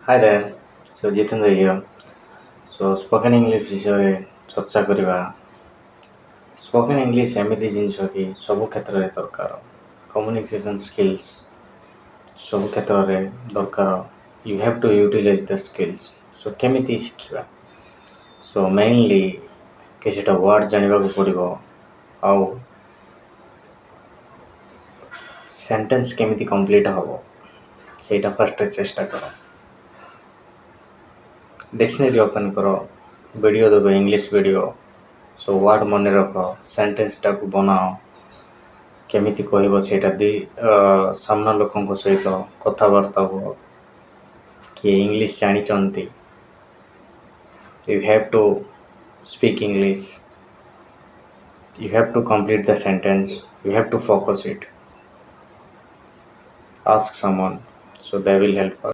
Hi there. Jitendra here. Spoken English ବିଷୟରେ ଚର୍ଚ୍ଚା କରିବା। ସ୍ପୋକେନ୍ ଇଂଲିଶ ଏମିତି ଜିନିଷ କି ସବୁ କ୍ଷେତ୍ରରେ ଦରକାର। କମ୍ୟୁନିକେସନ୍ ସ୍କିଲ୍ସ ସବୁ କ୍ଷେତ୍ରରେ ଦରକାର। You have to utilise the skills. କେମିତି ଶିଖିବା? ମେନଲି କିଛିଟା ୱାର୍ଡ଼ ଜାଣିବାକୁ ପଡ଼ିବ। ଆଉ ସେଣ୍ଟେନ୍ସ କେମିତି କମ୍ପ୍ଲିଟ୍ ହେବ ସେଇଟା ଫାଷ୍ଟ ଚେଷ୍ଟା କର। ଡିକ୍ସନାରୀ ଓପନ୍ କର, ଭିଡ଼ିଓ ଦେଖ, ଇଂଲିଶ ଭିଡ଼ିଓ। ୱାର୍ଡ଼ ମନେ ରଖ, ସେଣ୍ଟେନ୍ସଟାକୁ ବନାଅ। କେମିତି କହିବ ସେଇଟା ସାମ୍ନା ଲୋକଙ୍କ ସହିତ କଥାବାର୍ତ୍ତା ହୁଅ। କିଏ ଇଂଲିଶ ଜାଣିଛନ୍ତି, you have to speak English, you have to complete the sentence, you have to focus it, ask someone, they will help us.